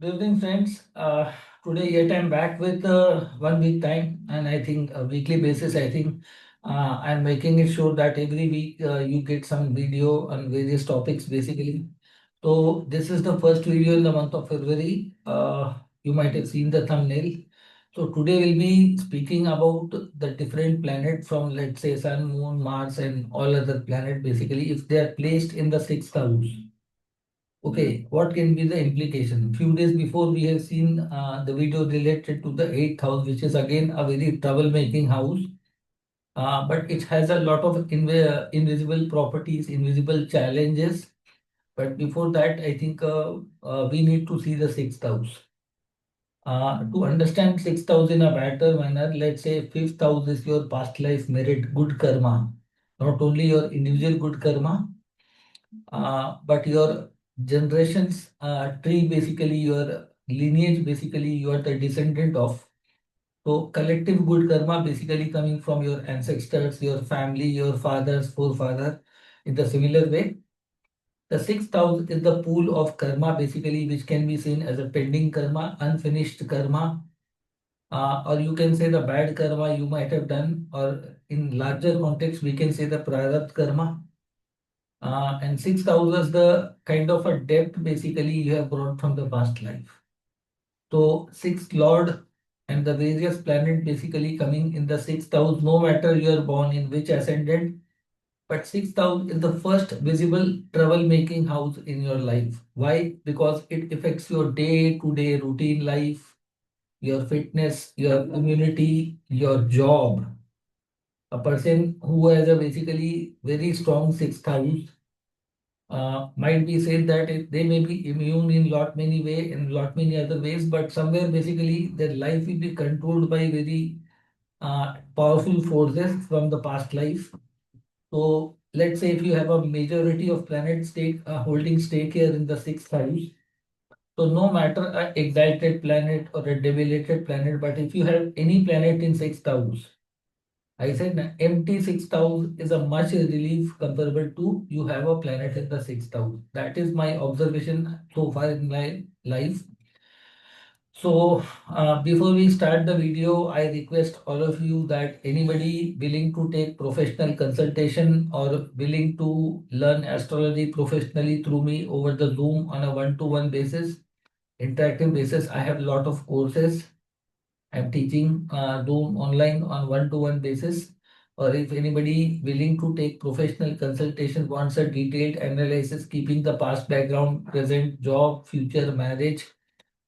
Good evening, friends. Today, yet I'm back with one week time, and I think a weekly basis. I think I'm making it sure that every week you get some video on various topics, basically. So this is the first video in the month of February. You might have seen the thumbnail. So today we'll be speaking about the different planet from, let's say, Sun, Moon, Mars, and all other planet. Basically, if they are placed in the sixth house. Okay, what can be the implication? Few days before, we have seen the video related to the eighth house, which is again a very troublemaking house, but it has a lot of invisible properties, invisible challenges. But before that, I think we need to see the sixth house. To understand sixth house in a better manner, let's say fifth house is your past life merit, good karma. Not only your individual good karma, but your generations tree, basically your lineage, basically you are the descendant of. So collective good karma basically coming from your ancestors, your family, your fathers, forefather. In the similar way, the sixth house is the pool of karma, basically, which can be seen as a pending karma, unfinished karma, or you can say the bad karma you might have done, or in larger context, we can say the prarabdha karma. And sixth house is the kind of a debt basically you have brought from the past life. So sixth lord and the various planet basically coming in the sixth house, no matter you are born in which ascendant, but sixth house is the first visible troublemaking house in your life. Why? Because it affects your day-to-day routine life, your fitness, your immunity, your job. A person who has a basically very strong sixth house might be said that they may be immune in lot many way in lot many other ways, but somewhere basically their life will be controlled by very powerful forces from the past life. So let's say if you have a majority of planet stake holding stake here in the sixth house, so no matter a exalted planet or a debilitated planet, but if you have any planet in sixth house, I said empty sixth house is a much relief comparable to you have a planet in the sixth house. That is my observation so far in my life. So before we start the video, I request all of you that anybody willing to take professional consultation or willing to learn astrology professionally through me over the Zoom on a one-to-one basis, interactive basis. I have a lot of courses I'm teaching Zoom online on one-to-one basis. Or if anybody willing to take professional consultation wants a detailed analysis, keeping the past background, present job, future marriage,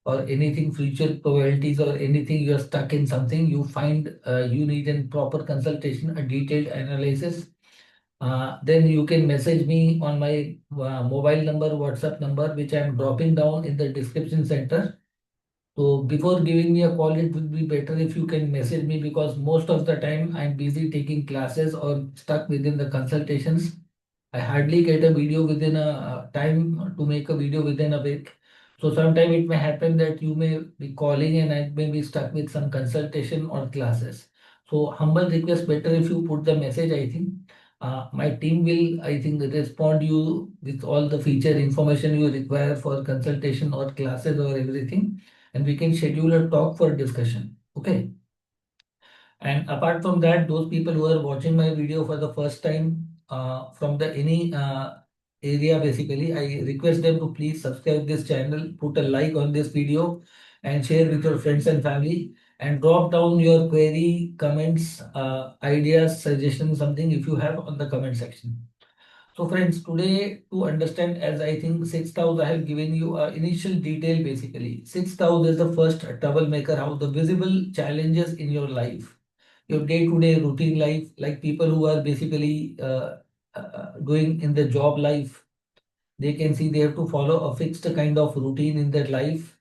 or anything future probabilities or anything you're stuck in something, you find you need a proper consultation, a detailed analysis. Then you can message me on my mobile number, WhatsApp number, which I'm dropping down in the description center. So before giving me a call, it would be better if you can message me because most of the time I'm busy taking classes or stuck within the consultations. I hardly get a video within a time to make a video within a week. So sometime it may happen that you may be calling and I may be stuck with some consultation or classes. So humble request, better if you put the message, I think. My team will, I think, respond you with all the feature information you require for consultation or classes or everything, and we can schedule a talk for discussion. Okay. And apart from that, those people who are watching my video for the first time from the any area, basically, I request them to please subscribe this channel, put a like on this video, and share with your friends and family. And drop down your query, comments, ideas, suggestions, something if you have on the comment section. So friends, today to understand, as I think sixth house, I have given you initial detail basically. Sixth house is the first troublemaker house, the visible challenges in your life, your day-to-day routine life, like people who are basically doing in the job life, they can see they have to follow a fixed kind of routine in their life.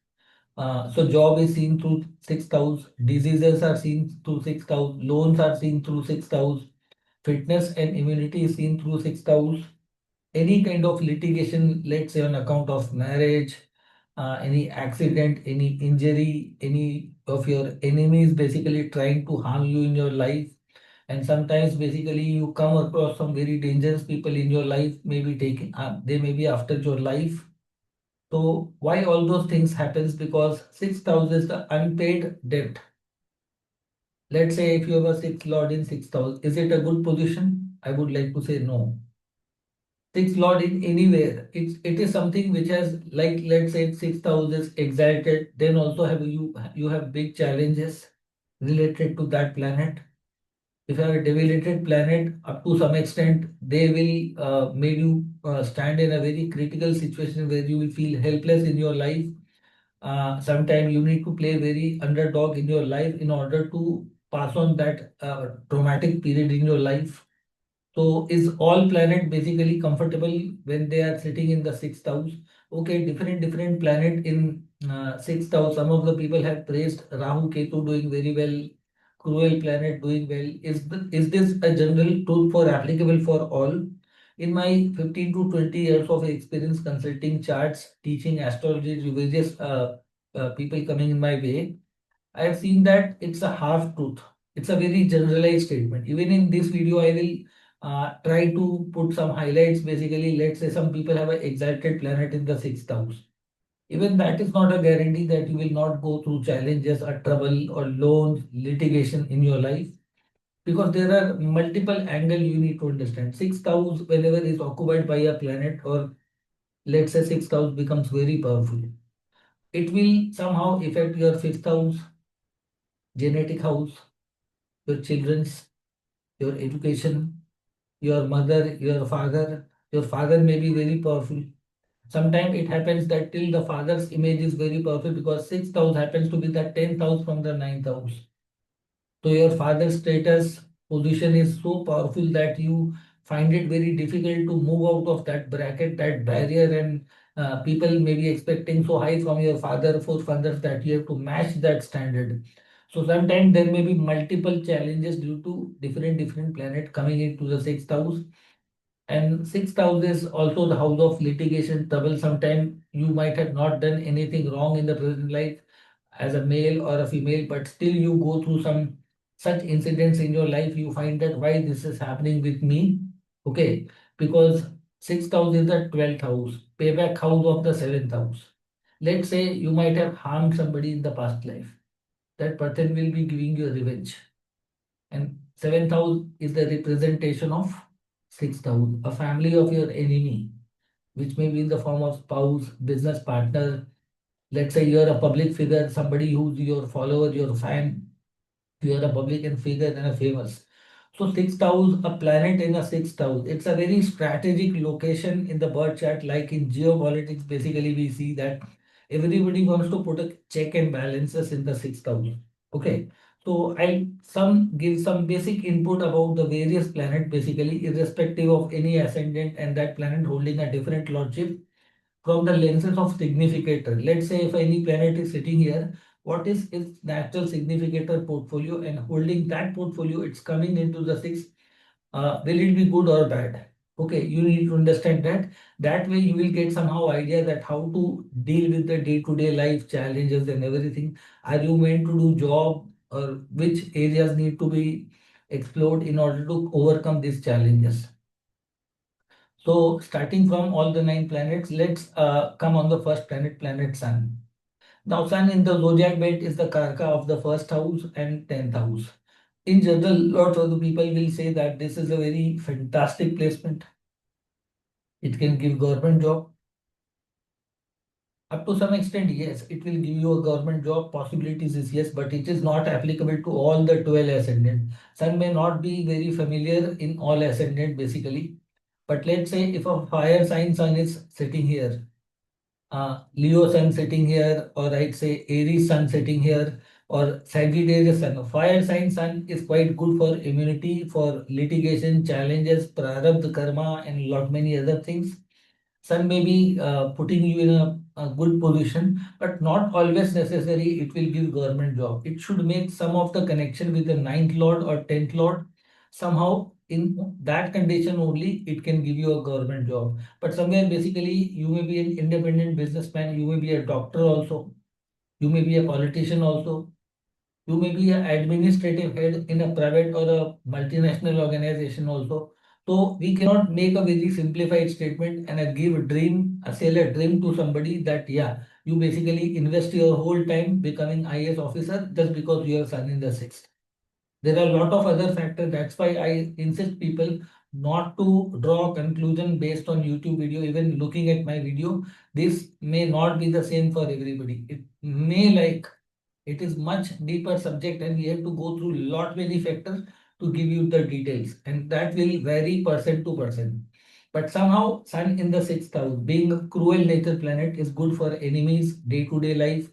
So job is seen through sixth house, diseases are seen through sixth house, loans are seen through sixth house, fitness and immunity is seen through sixth house, any kind of litigation, let's say on account of marriage, any accident, any injury, any of your enemies basically trying to harm you in your life. And sometimes basically you come across some very dangerous people in your life, maybe taking, they may be after your life. So why all those things happens? Because sixth house is the unpaid debt. Let's say if you have a sixth lord in sixth house, is it a good position? I would like to say no. Sixth lord in anywhere, it is something which has, like, let's say sixth house is exalted, then also have you have big challenges related to that planet. If you have a debilitated planet, up to some extent, they will make you stand in a very critical situation where you will feel helpless in your life. Sometimes you need to play very underdog in your life in order to pass on that traumatic period in your life. So is all planet basically comfortable when they are sitting in the sixth house? Okay, different planet in sixth house. Some of the people have praised Rahu Ketu doing very well, cruel planet doing well. Is this a general truth for applicable for all? In my 15 to 20 years of experience consulting charts, teaching astrology to various people coming in my way, I have seen that it's a half truth. It's a very generalized statement. Even in this video, I will try to put some highlights. Basically, let's say some people have an exalted planet in the sixth house. Even that is not a guarantee that you will not go through challenges or trouble or loans, litigation in your life. Because there are multiple angles you need to understand. Sixth house, whenever is occupied by a planet, or let's say sixth house becomes very powerful, it will somehow affect your fifth house, genetic house, your children's, your education, your mother, your father. Your father may be very powerful. Sometimes it happens that till the father's image is very powerful because sixth house happens to be the 10th house from the ninth house. So your father's status position is so powerful that you find it very difficult to move out of that bracket, that barrier, and people may be expecting so high from your father, forefathers, that you have to match that standard. So sometimes there may be multiple challenges due to different planet coming into the sixth house. And sixth house is also the house of litigation trouble. Sometimes you might have not done anything wrong in the present life as a male or a female, but still you go through some such incidents in your life, you find that why this is happening with me. Okay, because sixth house is the 12th house, payback house of the seventh house. Let's say you might have harmed somebody in the past life. That person will be giving you revenge. And seventh house is the representation of sixth house, a family of your enemy, which may be in the form of spouse, business partner. Let's say you're a public figure, somebody who's your follower, your fan, you're a public and figure and a famous. So sixth house, a planet in a sixth house, it's a very strategic location in the birth chart. Like in geopolitics, basically we see that everybody wants to put a check and balances in the sixth house. Okay. So I some give some basic input about the various planet, basically irrespective of any ascendant and that planet holding a different lordship from the lenses of significator. Let's say if any planet is sitting here, what is its natural significator portfolio, and holding that portfolio, it's coming into the sixth. Will it be good or bad? Okay, you need to understand that. That way you will get somehow idea that how to deal with the day-to-day life challenges and everything. Are you meant to do job, or which areas need to be explored in order to overcome these challenges? So starting from all the nine planets, let's come on the first planet, planet Sun. Now, Sun in the zodiac belt is the Karka of the first house and 10th house. In general, lots of the people will say that this is a very fantastic placement. It can give government job. Up to some extent, yes, it will give you a government job. Possibilities is yes, but it is not applicable to all the 12 ascendant. Sun may not be very familiar in all ascendant basically. But let's say if a fire sign sun is sitting here, Leo sun sitting here, or I'd say Aries sun sitting here, or Sagittarius sun. Fire sign sun is quite good for immunity, for litigation, challenges, prarabdha karma, and lot many other things. Sun may be putting you in a good position, but not always necessary it will give government job. It should make some of the connection with the ninth lord or 10th lord. Somehow in that condition only it can give you a government job. But somewhere basically you may be an independent businessman, you may be a doctor also, you may be a politician also, you may be an administrative head in a private or a multinational organization also. So we cannot make a very simplified statement and give a dream, sell a dream to somebody that yeah, you basically invest your whole time becoming IAS officer just because your son in the sixth. There are a lot of other factors. That's why I insist people not to draw a conclusion based on YouTube video. Even looking at my video, this may not be the same for everybody. It may like it is much deeper subject and we have to go through lot many factors to give you the details and that will vary person to person. But somehow Sun in the sixth house, being a cruel nature planet, is good for enemies, day-to-day life,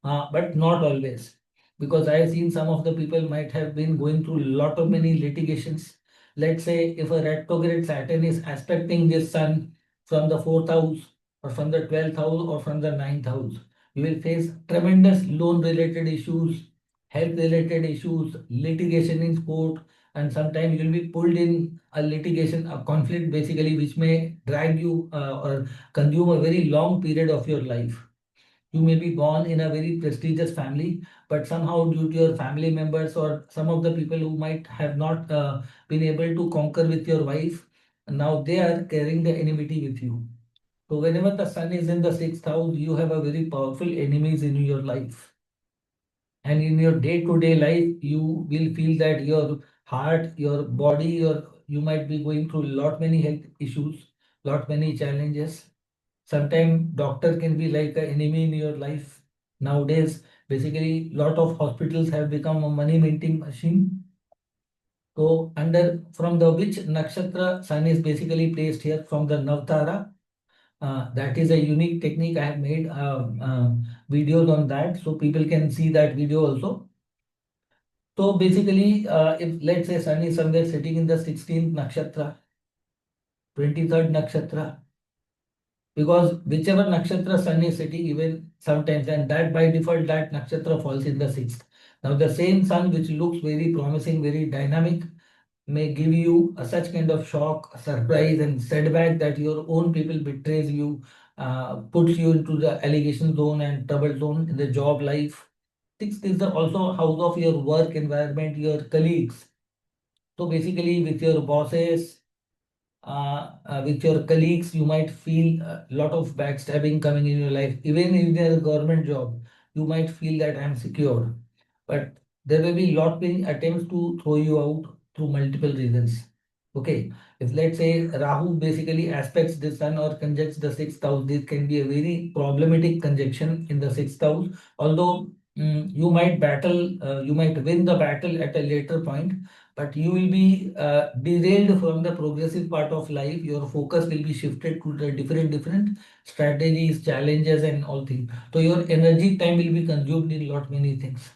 but not always. Because I have seen some of the people might have been going through lot of many litigations. Let's say if a retrograde Saturn is aspecting this Sun from the fourth house or from the 12th house or from the ninth house, you will face tremendous loan related issues, health related issues, litigation in court, and sometimes you will be pulled in a litigation, a conflict basically, which may drag you or consume a very long period of your life. You may be born in a very prestigious family, but somehow due to your family members or some of the people who might have not been able to conquer with your wife, now they are carrying the enmity with you. So whenever the sun is in the sixth house, you have a very powerful enemies in your life. And in your day-to-day life, you will feel that your heart, your body, you might be going through lot many health issues, lot many challenges. Sometimes doctor can be like an enemy in your life. Nowadays, basically, lot of hospitals have become a money minting machine. So under from the which nakshatra sun is basically placed here from the Navtara. That is a unique technique. I have made videos on that, so people can see that video also. So basically, if let's say sun is somewhere sitting in the 16th nakshatra, 23rd nakshatra, because whichever nakshatra sun is sitting even sometimes and that by default that nakshatra falls in the sixth. Now the same sun which looks very promising, very dynamic may give you a such kind of shock, surprise and setback that your own people betrays you, puts you into the allegation zone and trouble zone in the job life. Sixth is the also house of your work environment, your colleagues. So basically with your bosses, with your colleagues, you might feel a lot of backstabbing coming in your life. Even in a government job, you might feel that I'm secure. But there will be lot many attempts to throw you out through multiple reasons. Okay, if let's say Rahu basically aspects the sun or conjuncts the sixth house, this can be a very problematic conjunction in the sixth house. Although you might you might win the battle at a later point, but you will be derailed from the progressive part of life. Your focus will be shifted to the different strategies, challenges, and all things. So your energy time will be consumed in lot many things.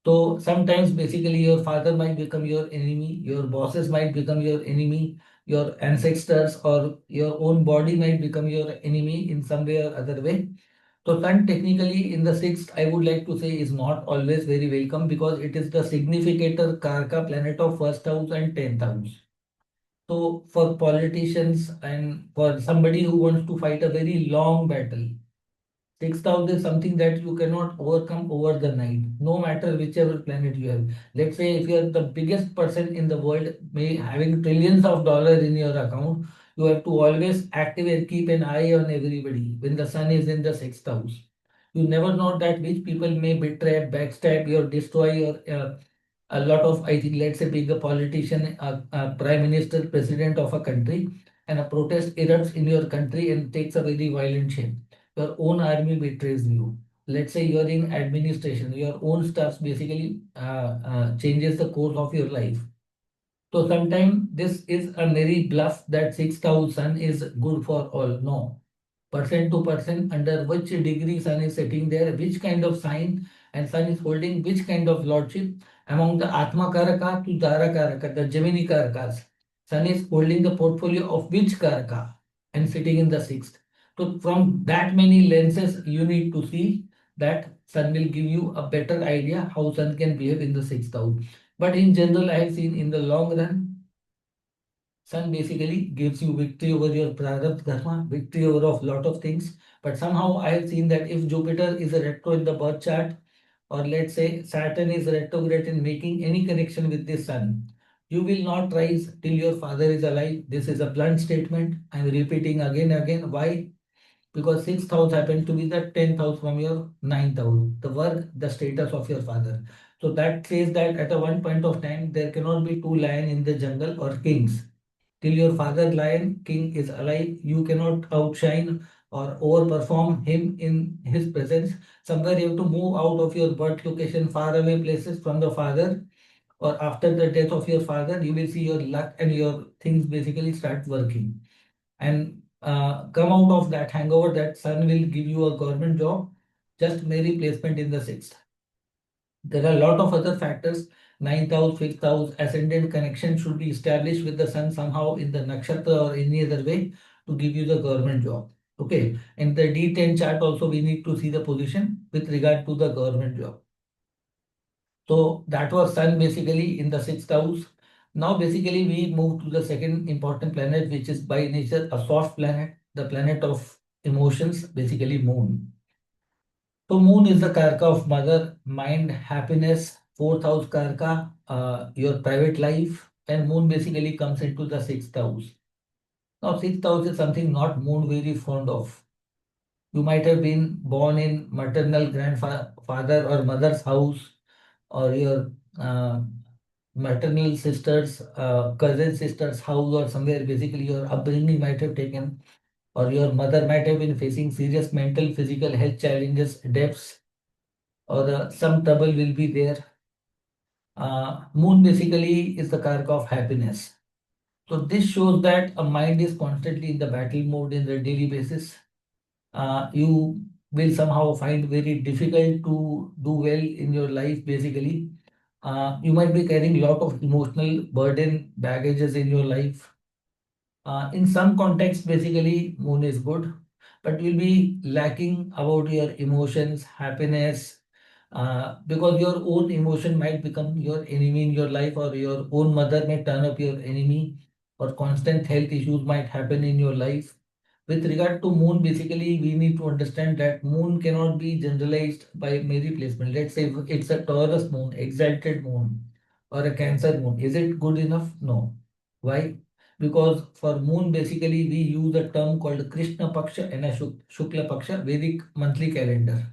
So sometimes basically your father might become your enemy, your bosses might become your enemy, your ancestors or your own body might become your enemy in some way or other way. So Sun technically in the sixth, I would like to say is not always very welcome because it is the significator Karka planet of first house and 10th house. So for politicians and for somebody who wants to fight a very long battle, sixth house is something that you cannot overcome over the night, no matter whichever planet you have. Let's say if you are the biggest person in the world, may having trillions of dollars in your account, you have to always active and keep an eye on everybody when the sun is in the sixth house. You never know that which people may betray, backstab you, or destroy your a lot of, I think, let's say, being a politician, a prime minister, president of a country, and a protest erupts in your country and takes a very violent shape. Your own army betrays you. Let's say you're in administration, your own stuff basically changes the course of your life. So sometimes this is a very bluff that 6,000 is good for all. No, person to person, under which degree sun is sitting there, which kind of sign, and sun is holding which kind of lordship among the Atma Karaka to Dara Karaka, the Gemini Karakas. Sun is holding the portfolio of which Karaka and sitting in the sixth. So from that many lenses, you need to see that sun will give you a better idea how sun can behave in the sixth house. But in general, I have seen in the long run, Sun basically gives you victory over your prarabdha dharma, victory over of lot of things. But somehow I have seen that if Jupiter is a retro in the birth chart, or let's say Saturn is retrograde in making any connection with the Sun, You will not rise till your father is alive. This is a blunt statement. I'm repeating again and again. Why? Because sixth house happens to be the 10th house from your ninth house, the work, the status of your father. So that says that at a one point of time, there cannot be two lions in the jungle or kings. Till your father lion king is alive, you cannot outshine or overperform him in his presence. Somewhere you have to move out of your birth location, far away places from the father, or after the death of your father, you will see your luck and your things basically start working. And come out of that hangover, that sun will give you a government job, just merely placement in the sixth. There are a lot of other factors. Ninth house, fifth house, ascendant connection should be established with the sun somehow in the nakshatra or any other way to give you the government job. Okay. In the D10 chart also we need to see the position with regard to the government job. So that was sun basically in the sixth house. Now basically we move to the second important planet, which is by nature a soft planet, the planet of emotions, basically moon. So moon is the karka of mother, mind, happiness, fourth house karka, your private life, and moon basically comes into the sixth house. Now sixth house is something not moon very fond of. You might have been born in maternal grandfather or mother's house, or your maternal sister's cousin sister's house, or somewhere basically your upbringing might have taken, or your mother might have been facing serious mental physical health challenges, debts, or some trouble will be there. Moon basically is the karka of happiness. So this shows that a mind is constantly in the battle mode in the daily basis. You will somehow find very difficult to do well in your life basically. You might be carrying a lot of emotional burden baggages in your life. In some context basically moon is good, but you'll be lacking about your emotions, happiness, because your own emotion might become your enemy in your life, or your own mother may turn up your enemy, or constant health issues might happen in your life. With regard to moon, basically, we need to understand that moon cannot be generalized by mere placement. Let's say if it's a Taurus moon, exalted moon, or a Cancer moon. Is it good enough? No. Why? Because for moon, basically, we use a term called Krishna Paksha and a Shukla Paksha, Vedic monthly calendar,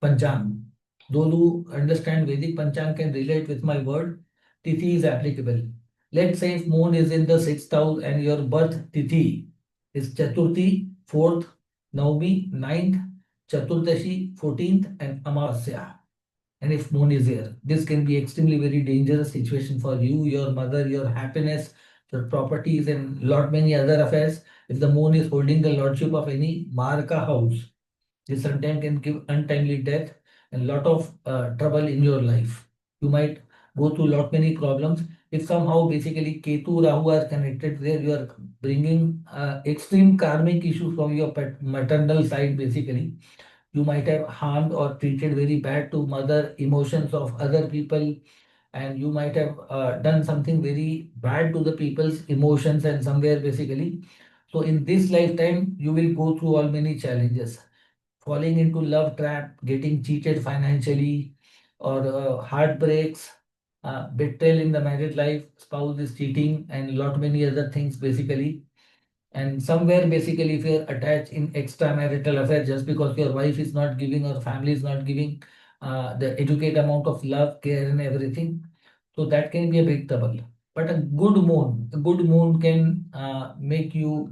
Panchang. Those who understand Vedic Panchang can relate with my word. Tithi is applicable. Let's say if moon is in the sixth house and your birth Tithi is Chaturthi, 4th, Navami, 9th, Chaturdashi, 14th, and Amasya. And if moon is here, this can be extremely very dangerous situation for you, your mother, your happiness, your properties, and lot many other affairs. If the moon is holding the lordship of any Marka house, this sometimes can give untimely death and lot of trouble in your life. You might go through lot many problems. If somehow basically Ketu, Rahu are connected there, you are bringing extreme karmic issues from your maternal side basically. You might have harmed or treated very bad to mother emotions of other people, and you might have done something very bad to the people's emotions and somewhere basically. So in this lifetime, you will go through all many challenges, falling into love trap, getting cheated financially, or heartbreaks, betrayal in the married life, spouse is cheating, and lot many other things basically. And somewhere basically, if you're attached in extramarital affair, just because your wife is not giving or family is not giving the adequate amount of love, care, and everything, so that can be a big trouble. But a good moon can make you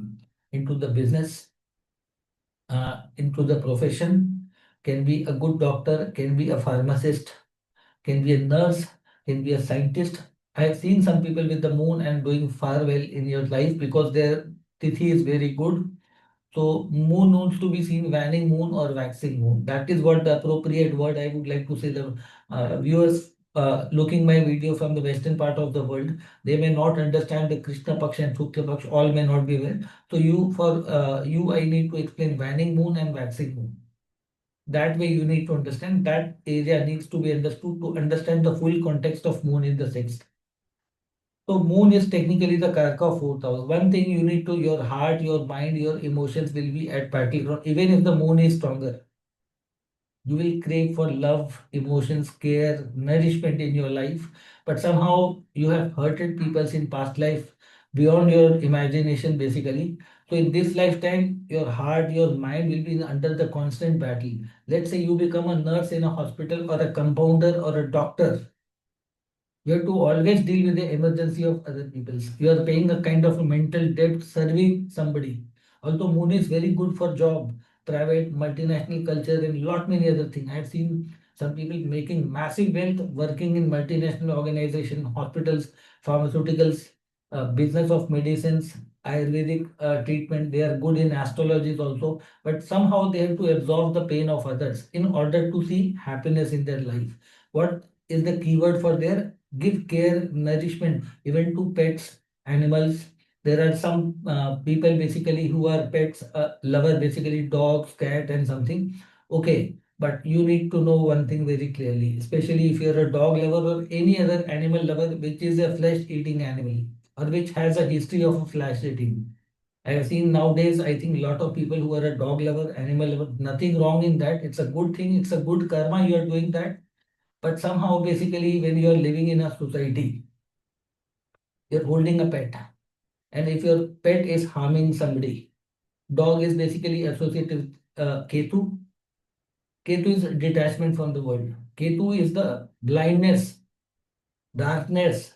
into the business, into the profession, can be a good doctor, can be a pharmacist, can be a nurse, can be a scientist. I have seen some people with the moon and doing far well in your life because their tithi is very good. So moon needs to be seen waning moon or waxing moon. That is what the appropriate word I would like to say. The viewers looking my video from the western part of the world, they may not understand the Krishna Paksha and Shukla Paksha. All may not be aware. So you, I need to explain waning moon and waxing moon. That way, you need to understand that area needs to be understood to understand the full context of moon in the sixth. So moon is technically the karaka of fourth house. One thing you need to, your heart, your mind, your emotions will be at battleground even if the moon is stronger. You will crave for love, emotions, care, nourishment in your life, but somehow you have hurted people in past life beyond your imagination, basically. So in this lifetime, your heart, your mind will be under the constant battle. Let's say you become a nurse in a hospital or a compounder or a doctor. You have to always deal with the emergency of other people's. You are paying a kind of a mental debt serving somebody. Although Moon is very good for job, private, multinational culture, and lot many other things. I have seen some people making massive wealth working in multinational organization, hospitals, pharmaceuticals, business of medicines, Ayurvedic treatment. They are good in astrologies also, but somehow they have to absorb the pain of others in order to see happiness in their life. What is the keyword for their give care, nourishment, even to pets, animals. There are some people basically who are pets lover, basically dogs, cat, and something. Okay, but you need to know one thing very clearly, especially if you're a dog lover or any other animal lover, which is a flesh-eating animal or which has a history of flesh eating. I have seen nowadays, I think a lot of people who are a dog lover, animal lover, nothing wrong in that. It's a good thing. It's a good karma you are doing that. But somehow, basically, when you are living in a society, you're holding a pet. And if your pet is harming somebody, dog is basically associated with Ketu. Ketu is detachment from the world. Ketu is the blindness, darkness.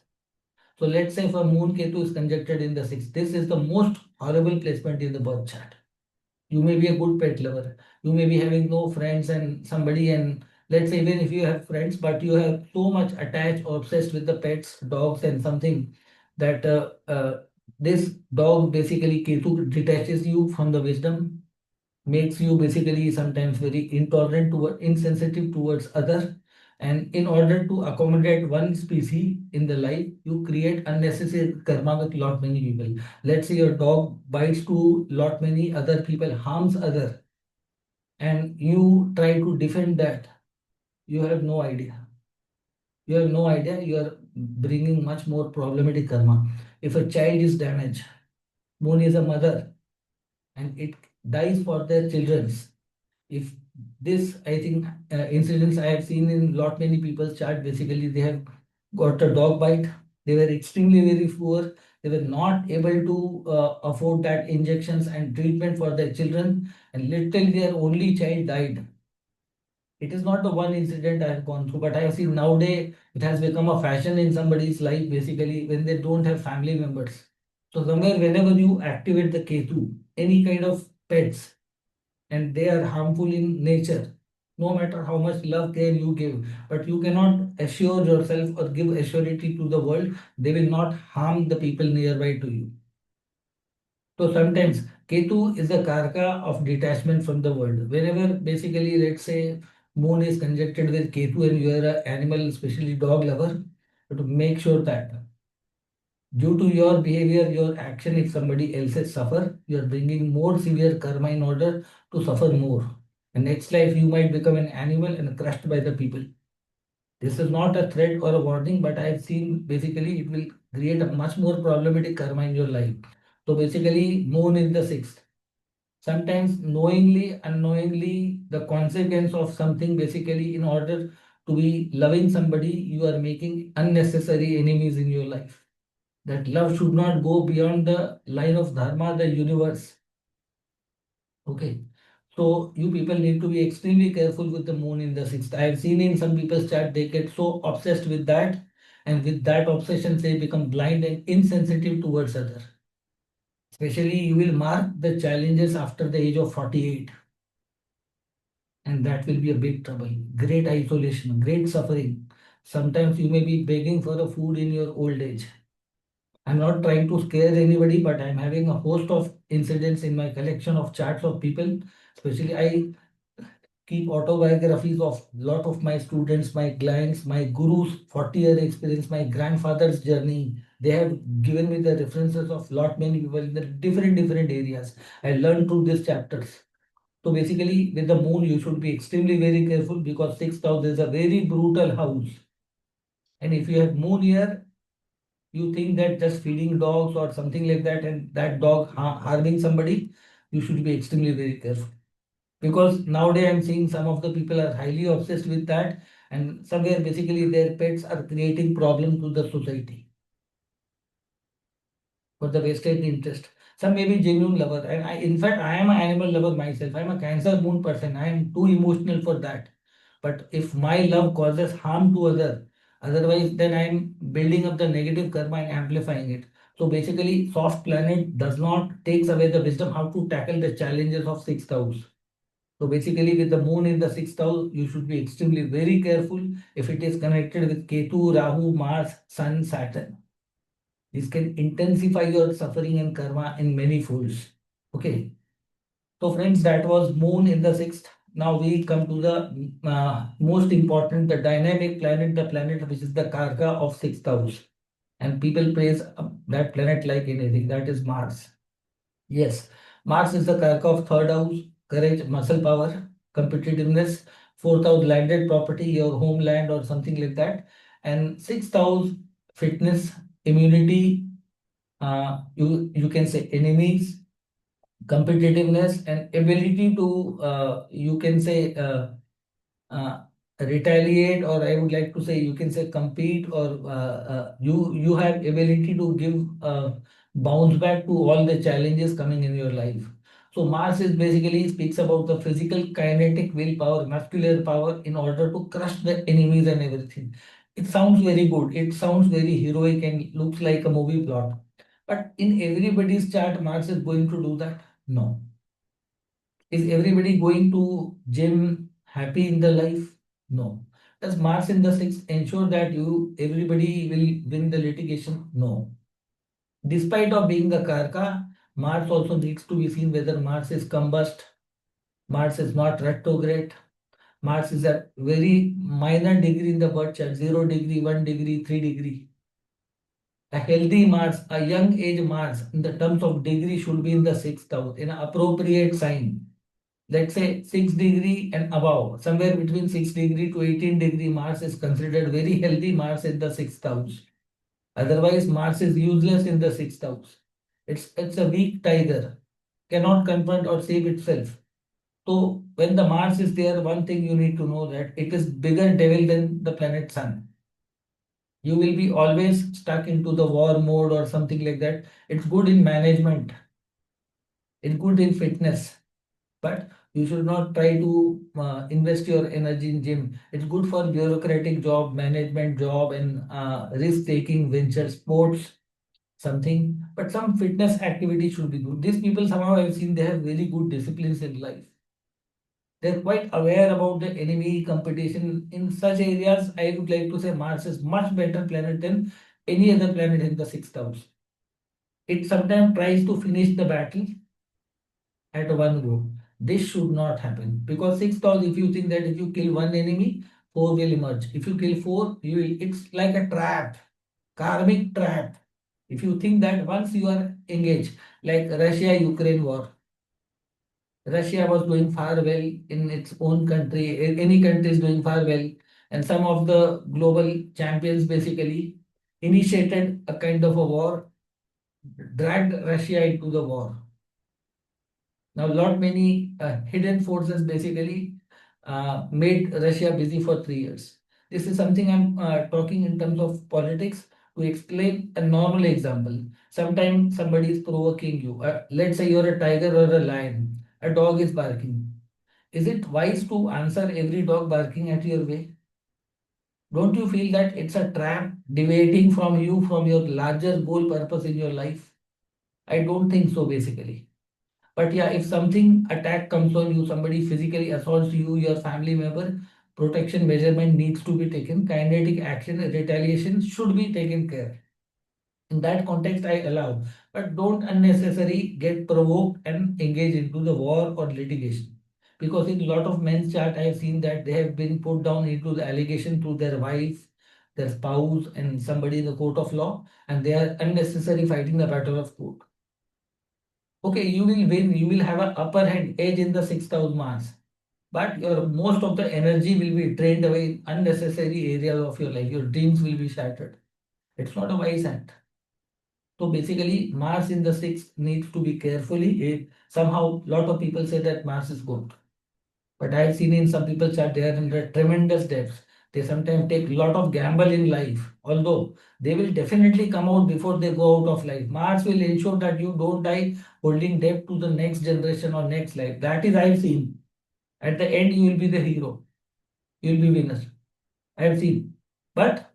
So let's say for Moon Ketu is conjectured in the sixth. This is the most horrible placement in the birth chart. You may be a good pet lover. You may be having no friends and somebody, and let's say even if you have friends, but you have so much attached or obsessed with the pets, dogs, and something that this dog basically Ketu detaches you from the wisdom, makes you basically sometimes very intolerant to insensitive towards other, and in order to accommodate one species in the life, you create unnecessary karma with lot many people. Let's say your dog bites to lot many other people, harms other, and you try to defend that. You have no idea. You have no idea. You are bringing much more problematic karma. If a child is damaged, Moon is a mother, and it dies for their children's. If this, I think, incidents I have seen in lot many people's chart, basically they have got a dog bite. They were extremely very poor. They were not able to afford that injections and treatment for their children, and literally their only child died. It is not the one incident I have gone through, but I have seen nowadays it has become a fashion in somebody's life, basically, when they don't have family members. So somewhere, whenever you activate the Ketu, any kind of pets, and they are harmful in nature, no matter how much love care you give, but you cannot assure yourself or give assurity to the world they will not harm the people nearby to you. So sometimes Ketu is the karka of detachment from the world. Whenever basically, let's say, Moon is conjuncted with Ketu and you are an animal, especially dog lover, to make sure that due to your behavior, your action, if somebody else has suffer, you are bringing more severe karma in order to suffer more. And next life, you might become an animal and crushed by the people. This is not a threat or a warning, but I have seen basically it will create a much more problematic karma in your life. So basically, Moon is the sixth. Sometimes knowingly, unknowingly, the consequence of something, basically, in order to be loving somebody, you are making unnecessary enemies in your life. That love should not go beyond the line of dharma, the universe. Okay. So you people need to be extremely careful with the moon in the sixth. I have seen in some people's chat they get so obsessed with that, and with that obsession they become blind and insensitive towards others. Especially you will mark the challenges after the age of 48, and that will be a big trouble. Great isolation, great suffering. Sometimes you may be begging for a food in your old age. I'm not trying to scare anybody, but I'm having a host of incidents in my collection of charts of people. Especially, I keep autobiographies of lot of my students, my clients, my gurus, 40-year experience, my grandfather's journey. They have given me the references of lot many people in the different areas. I learned through these chapters. So basically, with the moon, you should be extremely very careful because sixth house is a very brutal house. And if you have moon here, you think that just feeding dogs or something like that and that dog harming somebody, you should be extremely very careful. Because nowadays I'm seeing some of the people are highly obsessed with that, and somewhere basically their pets are creating problems to the society for the vested interest. Some may be genuine lover, and in fact, I am an animal lover myself. I'm a Cancer moon person. I am too emotional for that. But if my love causes harm to other, otherwise, then I'm building up the negative karma and amplifying it. So basically, soft planet does not takes away the wisdom how to tackle the challenges of sixth house. So basically, with the moon in the sixth house, you should be extremely very careful if it is connected with Ketu, Rahu, Mars, Sun, Saturn. This can intensify your suffering and karma in many folds. Okay. So friends, that was moon in the sixth. Now we come to the most important, the dynamic planet, the planet which is the karka of sixth house. And people praise that planet like anything. That is Mars. Yes, Mars is the karka of third house, courage, muscle power, competitiveness. Fourth house, landed property, your homeland or something like that. And sixth house, fitness, immunity, you can say enemies, competitiveness, and ability to you can say uh, retaliate, or I would like to say you can say compete, or you have ability to give bounce back to all the challenges coming in your life. So Mars is basically speaks about the physical kinetic willpower, muscular power in order to crush the enemies and everything. It sounds very good. It sounds very heroic and looks like a movie plot. But in everybody's chart, Mars is going to do that? No. Is everybody going to gym happy in the life? No. Does Mars in the sixth ensure that you everybody will win the litigation? No. Despite of being the Karka, Mars also needs to be seen whether Mars is combust, Mars is not retrograde, Mars is at very minor degree in the birth chart, 0 degree, 1 degree, 3 degree. A healthy Mars, a young age Mars, in the terms of degree, should be in the sixth house, in an appropriate sign. Let's say 6 degree and above, somewhere between 6 degree to 18 degree, Mars is considered very healthy Mars in the sixth house. Otherwise, Mars is useless in the sixth house. It's a weak tiger, cannot confront or save itself. So when the Mars is there, one thing you need to know that it is bigger devil than the planet Sun. You will be always stuck into the war mode or something like that. It's good in management, it's good in fitness, but you should not try to invest your energy in gym. It's good for bureaucratic job, management job, and risk taking venture sports, something. But some fitness activity should be good. These people somehow I've seen they have very good disciplines in life. They're quite aware about the enemy competition. In such areas, I would like to say Mars is much better planet than any other planet in the sixth house. It sometimes tries to finish the battle at one go. This should not happen because sixth house, if you think that if you kill one enemy, four will emerge. If you kill four, you will, it's like a trap, karmic trap. If you think that once you are engaged, like Russia-Ukraine war, Russia was doing far well in its own country, any country is doing far well, and some of the global champions basically initiated a kind of a war, dragged Russia into the war. Now, lot many hidden forces basically made Russia busy for 3 years. This is something I'm talking in terms of politics to explain a normal example. Sometimes somebody is provoking you. Let's say you're a tiger or a lion. A dog is barking. Is it wise to answer every dog barking at your way? Don't you feel that it's a trap deviating from you from your larger goal purpose in your life? I don't think so, basically. But yeah, if something attack comes on you, somebody physically assaults you, your family member, protection measurement needs to be taken. Kinetic action, retaliation should be taken care. In that context, I allow, but don't unnecessarily get provoked and engage into the war or litigation. Because in a lot of men's chart, I have seen that they have been put down into the allegation to their wife, their spouse, and somebody in the court of law, and they are unnecessarily fighting the battle of court. Okay, you will win, you will have an upper hand edge in the sixth house Mars, but your most of the energy will be drained away in unnecessary areas of your life. Your dreams will be shattered. It's not a wise act. So basically, Mars in the sixth needs to be carefully. Somehow, lot of people say that Mars is good. But I've seen in some people's chart, they are under tremendous debts. They sometimes take a lot of gamble in life, although they will definitely come out before they go out of life. Mars will ensure that you don't die holding debt to the next generation or next life. That is I've seen. At the end, you will be the hero. You will be winner. I've seen. But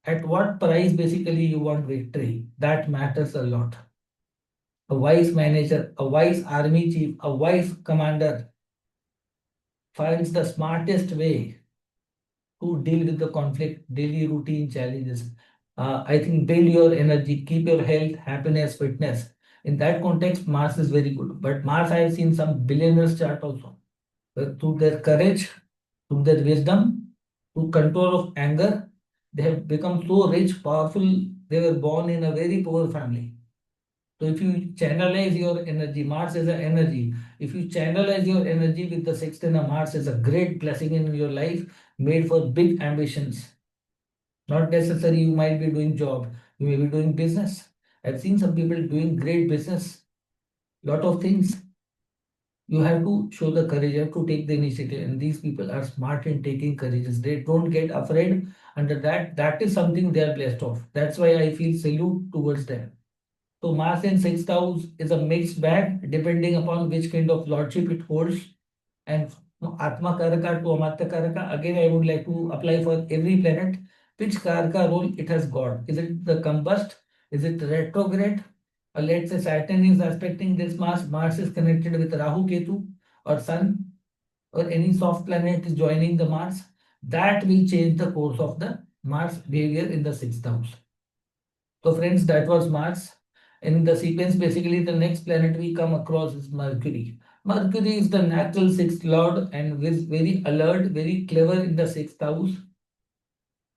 at what price basically you want victory? That matters a lot. A wise manager, a wise army chief, a wise commander finds the smartest way to deal with the conflict, daily routine challenges. I think build your energy, keep your health, happiness, fitness. In that context, Mars is very good. But Mars, I have seen some billionaires chart also. Through their courage, through their wisdom, through control of anger, they have become so rich, powerful. They were born in a very poor family. So if you channelize your energy, Mars is an energy. If you channelize your energy with the sextant of Mars, is a great blessing in your life, made for big ambitions. Not necessary you might be doing job, you may be doing business. I've seen some people doing great business, lot of things. You have to show the courage, you have to take the initiative. And these people are smart in taking courageous. They don't get afraid under that. That is something they are blessed of. That's why I feel salute towards them. So Mars in sixth house is a mixed bag depending upon which kind of lordship it holds. And Atma Karaka to Amatya Karaka, again I would like to apply for every planet. Which Karaka role it has got? Is it the combust? Is it retrograde? Or let's say Saturn is aspecting this Mars. Mars is connected with Rahu Ketu or Sun or any soft planet is joining the Mars. That will change the course of the Mars behavior in the sixth house. So friends, that was Mars. In the sequence, basically the next planet we come across is Mercury. Mercury is the natural sixth lord and is very alert, very clever in the sixth house.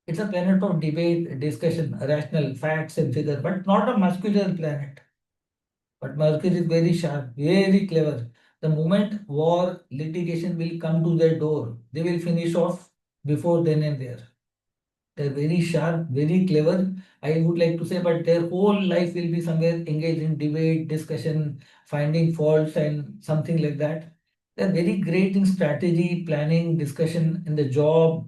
It's a planet of debate, discussion, rational facts and figures, but not a muscular planet. But Mercury is very sharp, very clever. The moment war, litigation will come to their door, they will finish off before then and there. They're very sharp, very clever, I would like to say, but their whole life will be somewhere engaged in debate, discussion, finding faults, and something like that. They're very great in strategy, planning, discussion in the job,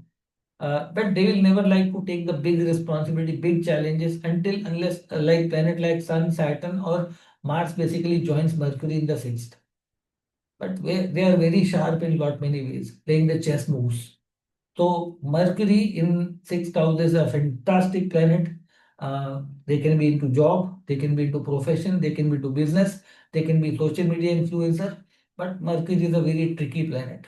but they will never like to take the big responsibility, big challenges until unless like planet like Sun, Saturn, or Mars basically joins Mercury in the sixth. But they are very sharp in lot many ways, playing the chess moves. So Mercury in sixth house is a fantastic planet. They can be into job, they can be into profession, they can be into business, they can be social media influencer. But Mercury is a very tricky planet.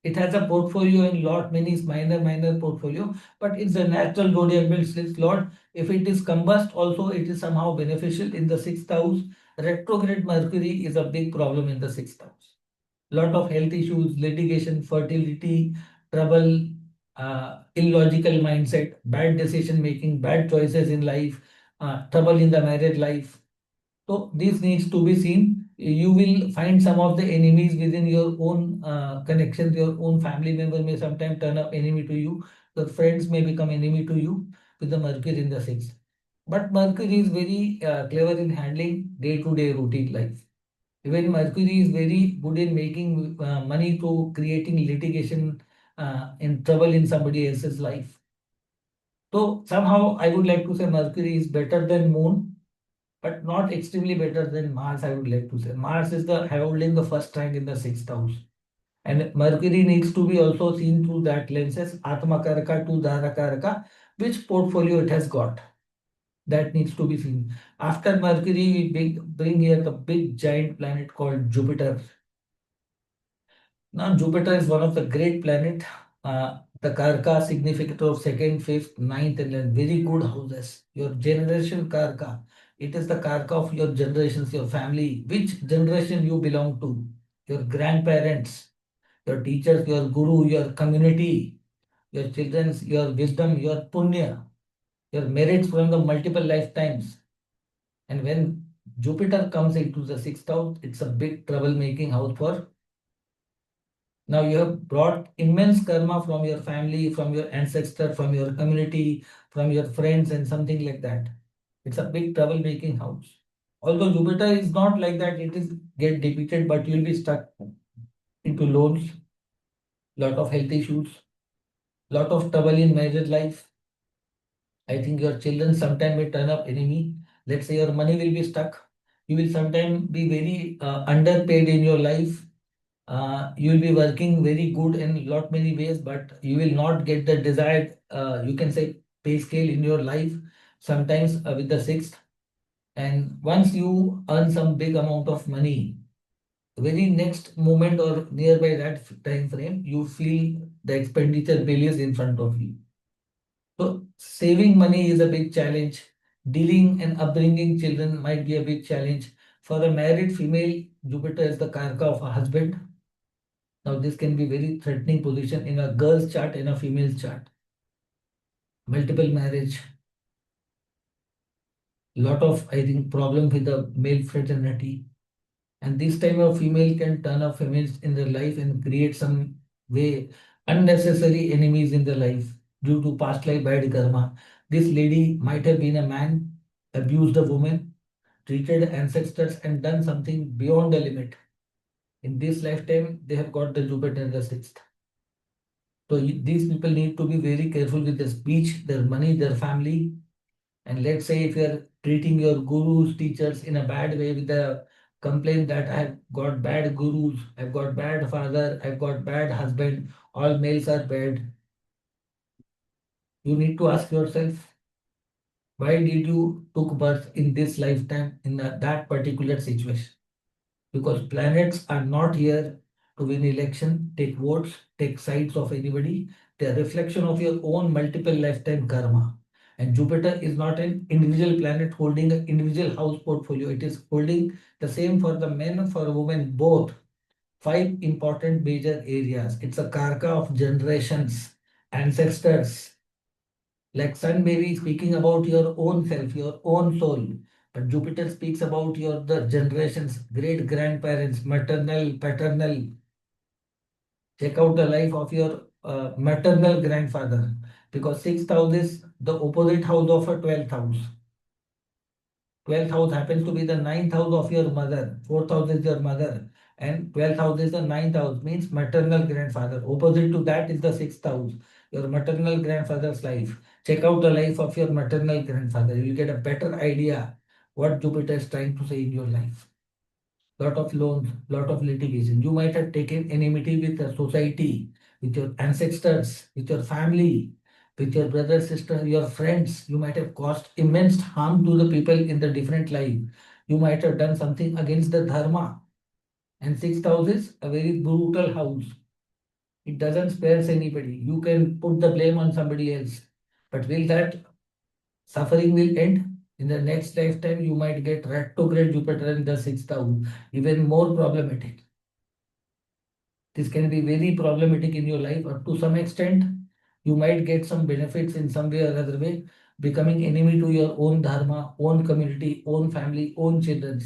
It has a portfolio in lot many minor portfolio, but it's a natural zodiac build sixth lord. If it is combust, also it is somehow beneficial in the sixth house. Retrograde Mercury is a big problem in the sixth house. Lot of health issues, litigation, fertility, trouble, illogical mindset, bad decision making, bad choices in life, trouble in the married life. So this needs to be seen. You will find some of the enemies within your own connections. Your own family member may sometimes turn up enemy to you. Your friends may become enemy to you with the Mercury in the sixth. But Mercury is very clever in handling day-to-day routine life. Even Mercury is very good in making money to creating litigation in trouble in somebody else's life. So somehow I would like to say Mercury is better than Moon, but not extremely better than Mars. I would like to say Mars is the holding the first rank in the sixth house, and Mercury needs to be also seen through that lenses Atma Karaka to Dara Karaka, which portfolio it has got. That needs to be seen. After Mercury, we bring here the big giant planet called Jupiter. Now, Jupiter is one of the great planet. The Karka significant of second, fifth, ninth, and then very good houses. Your generation Karka. It is the Karka of your generations, your family. Which generation you belong to? Your grandparents, your teachers, your guru, your community, your children's, your wisdom, your punya, your merits from the multiple lifetimes. And when Jupiter comes into the sixth house, it's a big troublemaking house for. Now you have brought immense karma from your family, from your ancestor, from your community, from your friends, and something like that. It's a big trouble-making house. Although Jupiter is not like that, it is get defeated, but you'll be stuck. into loans, lot of health issues, lot of trouble in married life. I think your children sometime may turn up enemy. Let's say your money will be stuck. You will sometime be very underpaid in your life. You will be working very good in lot many ways, but you will not get the desired, you can say, pay scale in your life. Sometimes with the sixth, and once you earn some big amount of money, very next moment or nearby that time frame, you feel the expenditure bill is in front of you. So saving money is a big challenge. Dealing and upbringing children might be a big challenge. For a married female, Jupiter is the karka of a husband. Now this can be very threatening position in a girl's chart and a female's chart. Multiple marriage, lot of I think problem with the male fraternity. And this time a female can turn up females in their life and create some way unnecessary enemies in their life due to past life bad karma. This lady might have been a man, abused a woman, treated ancestors and done something beyond the limit. In this lifetime, they have got the Jupiter in the sixth. So these people need to be very careful with their speech, their money, their family. And let's say if you're treating your gurus, teachers in a bad way with the complaint that I've got bad gurus, I've got bad father, I've got bad husband, all males are bad. You need to ask yourself, why did you took birth in this lifetime in that particular situation? Because planets are not here to win election, take votes, take sides of anybody. They are reflection of your own multiple lifetime karma. And Jupiter is not an individual planet holding an individual house portfolio. It is holding the same for the men, for women, both. Five important major areas. It's a karka of generations, ancestors, like Sun may be speaking about your own self, your own soul, but Jupiter speaks about your the generations, great grandparents, maternal, paternal. Check out the life of your maternal grandfather, because sixth house is the opposite house of a 12th house. 12th house happens to be the ninth house of your mother. Fourth house is your mother, and 12th house is the ninth house, means maternal grandfather. Opposite to that is the sixth house, your maternal grandfather's life. Check out the life of your maternal grandfather. You will get a better idea what Jupiter is trying to say in your life. Lot of loans, lot of litigation. You might have taken enmity with the society, with your ancestors, with your family, with your brother, sister, your friends. You might have caused immense harm to the people in the different life. You might have done something against the dharma. And sixth house is a very brutal house. It doesn't spares anybody. You can put the blame on somebody else. But will that suffering will end? In the next lifetime, you might get retrograde Jupiter in the sixth house, even more problematic. This can be very problematic in your life, or to some extent, you might get some benefits in some way or other way, becoming enemy to your own dharma, own community, own family, own children.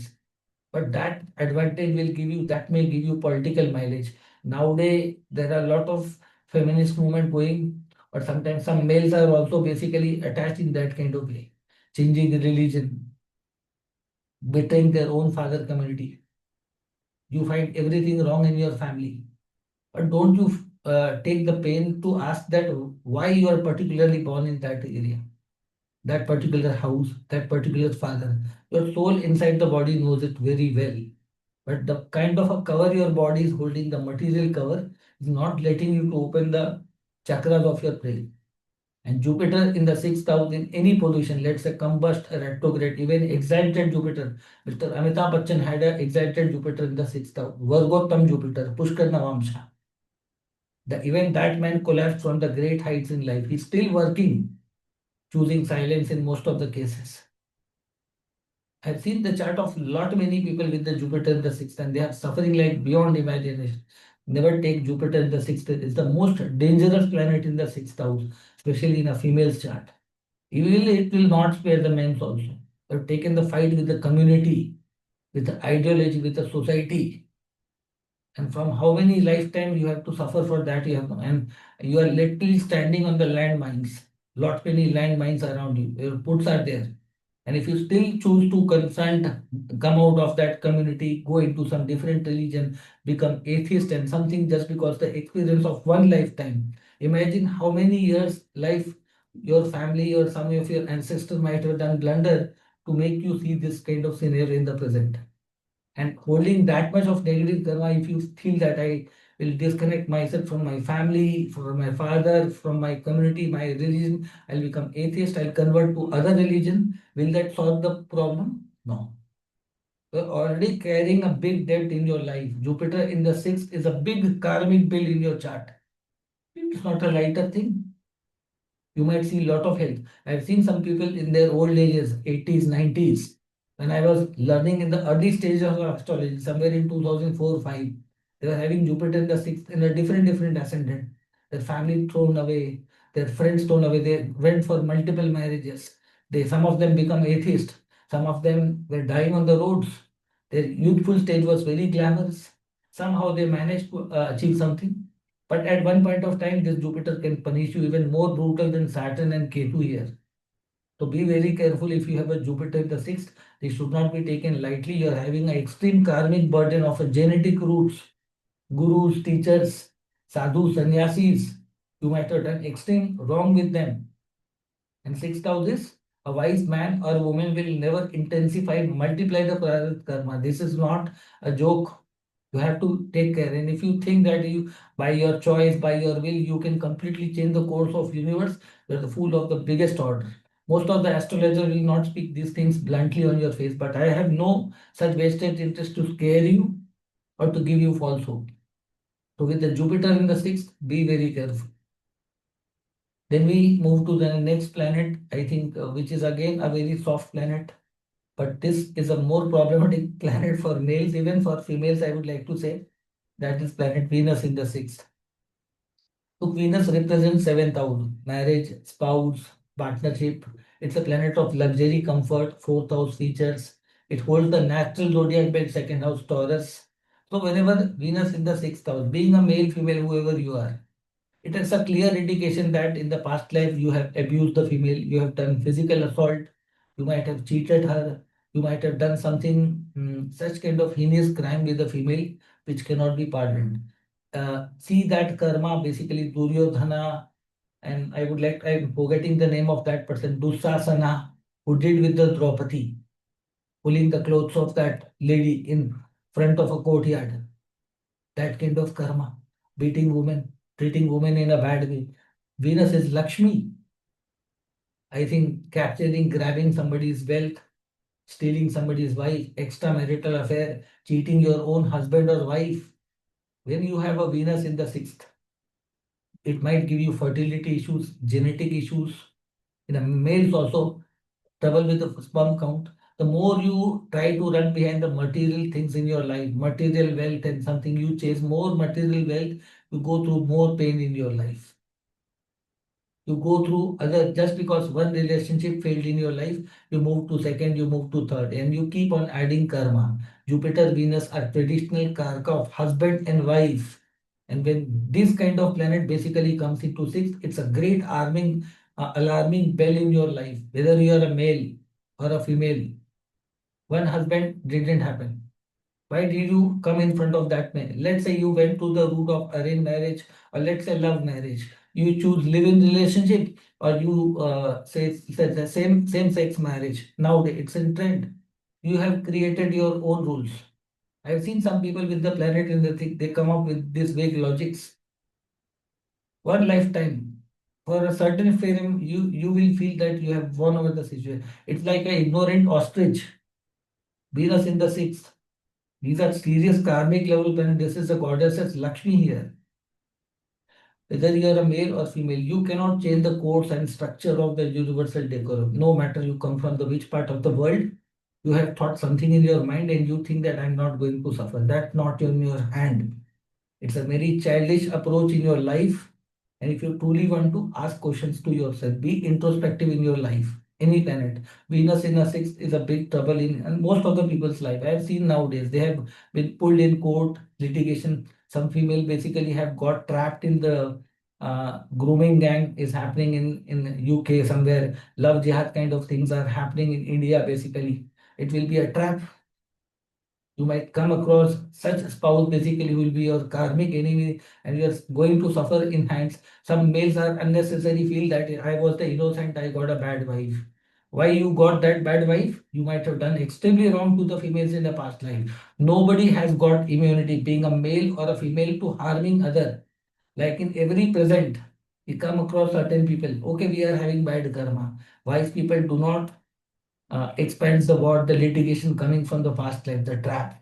But that advantage will give you, that may give you political mileage. Nowadays, there are a lot of feminist movement going, but sometimes some males are also basically attached in that kind of way, changing the religion, betraying their own father community. You find everything wrong in your family. But don't you take the pain to ask that why you are particularly born in that area, that particular house, that particular father? Your soul inside the body knows it very well. But the kind of a cover your body is holding, the material cover, is not letting you to open the chakras of your brain. And Jupiter in the sixth house in any position, let's say combust, retrograde, even exalted Jupiter. Mr. Amitabh Bachchan had an exalted Jupiter in the sixth house. Vargottam Jupiter, Pushkar Navamsha. Even that man collapsed from the great heights in life. He's still working, choosing silence in most of the cases. I've seen the chart of lot many people with the Jupiter in the sixth, and they are suffering like beyond imagination. Never take Jupiter in the sixth. It's the most dangerous planet in the sixth house, especially in a female's chart. It will not spare the men's also. They've taken the fight with the community, with the ideology, with the society. And from how many lifetimes you have to suffer for that, and you are literally standing on the landmines. Lot many landmines around you. Your puts are there. And if you still choose to confront, come out of that community, go into some different religion, become atheist and something just because the experience of one lifetime. Imagine how many years life your family or some of your ancestors might have done blunder to make you see this kind of scenario in the present. And holding that much of negative karma, if you feel that I will disconnect myself from my family, from my father, from my community, my religion, I'll become atheist, I'll convert to other religion, will that solve the problem? No. You're already carrying a big debt in your life. Jupiter in the sixth is a big karmic bill in your chart. It's not a lighter thing. You might see a lot of health. I've seen some people in their old ages, 80s, 90s, when I was learning in the early stages of astrology, somewhere in 2004, 5, they were having Jupiter in the sixth in a different ascendant. Their family thrown away, their friends thrown away. They went for multiple marriages. Some of them become atheist. Some of them were dying on the roads. Their youthful stage was very glamorous. Somehow they managed to achieve something. But at one point of time, this Jupiter can punish you even more brutal than Saturn and Ketu here. So be very careful if you have a Jupiter in the sixth. This should not be taken lightly. You are having an extreme karmic burden of a genetic roots, gurus, teachers, sadhus, sannyasis. You might have done extreme wrong with them. And sixth house is a wise man or woman will never intensify, multiply the karma. This is not a joke. You have to take care. And if you think that you, by your choice, by your will, you can completely change the course of universe, you're the fool of the biggest order. Most of the astrologers will not speak these things bluntly on your face, but I have no such vested interest to scare you or to give you false hope. So with the Jupiter in the sixth, be very careful. Then we move to the next planet, I think, which is again a very soft planet. But this is a more problematic planet for males, even for females, I would like to say. That is planet Venus in the sixth. So Venus represents seventh house, marriage, spouse, partnership. It's a planet of luxury, comfort, fourth house features. It holds the natural zodiac belt, second house Taurus. So whenever Venus in the sixth house, being a male, female, whoever you are, it is a clear indication that in the past life you have abused the female, you have done physical assault, you might have cheated her, you might have done something, such kind of heinous crime with the female, which cannot be pardoned. See that karma, basically Duryodhana, and I'm forgetting the name of that person, Dusasana, who did with the Draupadi, pulling the clothes of that lady in front of a courtyard. That kind of karma, beating women, treating women in a bad way. Venus is Lakshmi. I think capturing, grabbing somebody's wealth, stealing somebody's wife, extramarital affair, cheating your own husband or wife. When you have a Venus in the sixth, it might give you fertility issues, genetic issues. In a males also, trouble with the sperm count. The more you try to run behind the material things in your life, material wealth and something you chase more material wealth, you go through more pain in your life. You go through other, just because one relationship failed in your life, you move to second, you move to third, and you keep on adding karma. Jupiter, Venus are traditional karka of husband and wife. And when this kind of planet basically comes into sixth, it's a great alarming bell in your life. Whether you are a male or a female, one husband didn't happen. Why did you come in front of that man? Let's say you went to the route of arranged marriage, or let's say love marriage. You choose live-in relationship, or you say the same sex marriage. Nowadays it's in trend. You have created your own rules. I've seen some people with the planet in the thing, they come up with these vague logics. One lifetime. For a certain frame, you will feel that you have won over the situation. It's like an ignorant ostrich. Venus in the sixth. These are serious karmic level planets. This is the goddess Lakshmi here. Whether you are a male or female, you cannot change the codes and structure of the universal decorum. No matter you come from the which part of the world, you have thought something in your mind and you think that I'm not going to suffer. That's not in your hand. It's a very childish approach in your life. And if you truly want to ask questions to yourself, be introspective in your life. Any planet, Venus in a sixth is a big trouble in and most of the people's life. I have seen nowadays they have been pulled in court litigation. Some female basically have got trapped in the grooming gang is happening in UK somewhere. Love jihad kind of things are happening in India. Basically, it will be a trap. You might come across such spouse basically who will be your karmic enemy and you are going to suffer in hands. Some males are unnecessary feel that I was the innocent, I got a bad wife. Why you got that bad wife? You might have done extremely wrong to the females in the past life. Nobody has got immunity, being a male or a female, to harming other. Like in every present, we come across certain people. Okay, we are having bad karma. Wise people do not expands the what the litigation coming from the past life, the trap.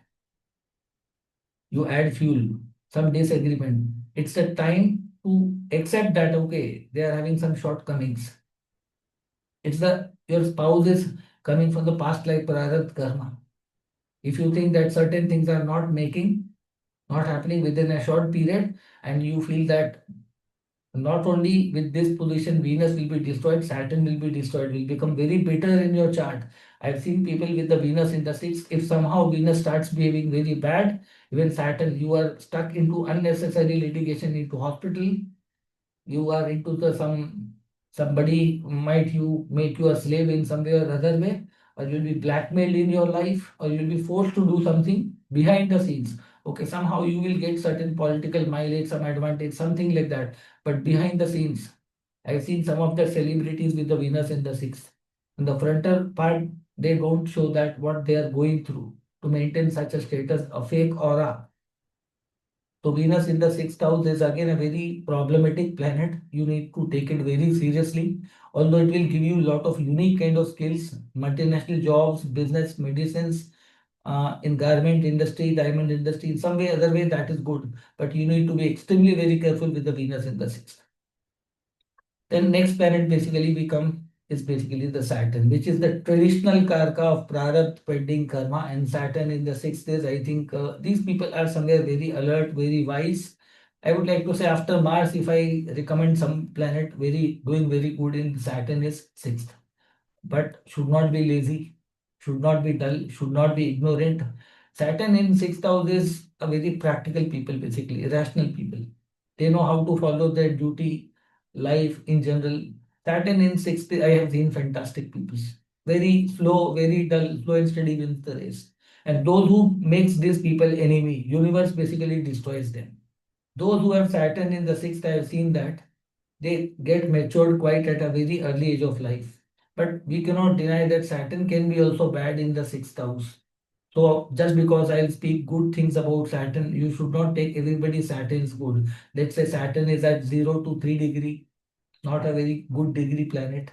You add fuel, some disagreement. It's a time to accept that okay, they are having some shortcomings. It's the your spouse is coming from the past life prarabdha karma. If you think that certain things are not happening within a short period, and you feel that not only with this position, Venus will be destroyed, Saturn will be destroyed, will become very bitter in your chart. I've seen people with the Venus in the sixth. If somehow Venus starts behaving very bad, even Saturn, you are stuck into unnecessary litigation, into hospital, you are into the somebody might you make you a slave in some way or other way, or you'll be blackmailed in your life, or you'll be forced to do something behind the scenes. Okay, somehow you will get certain political mileage, some advantage, something like that. But behind the scenes, I've seen some of the celebrities with the Venus in the sixth. In the frontal part, they don't show that what they are going through to maintain such a status, a fake aura. So Venus in the sixth house is again a very problematic planet. You need to take it very seriously. Although it will give you a lot of unique kind of skills, multinational jobs, business, medicines, in garment industry, diamond industry, in some way, other way, that is good. But you need to be extremely very careful with the Venus in the sixth. Then next planet basically become is basically the Saturn, which is the traditional karka of Prarabdha pending karma. And Saturn in the sixth is, I think, these people are somewhere very alert, very wise. I would like to say after Mars, if I recommend some planet very doing very good in Saturn is sixth, but should not be lazy, should not be dull, should not be ignorant. Saturn in sixth house is a very practical people, basically, irrational people. They know how to follow their duty, life in general. Saturn in sixth, I have seen fantastic people. Very slow, very dull, slow and steady wins the race. And those who makes these people enemy, universe basically destroys them. Those who have Saturn in the sixth, I have seen that they get matured quite at a very early age of life. But we cannot deny that Saturn can be also bad in the sixth house. So just because I'll speak good things about Saturn, you should not take everybody Saturn's good. Let's say Saturn is at 0 to 3 degree, not a very good degree planet.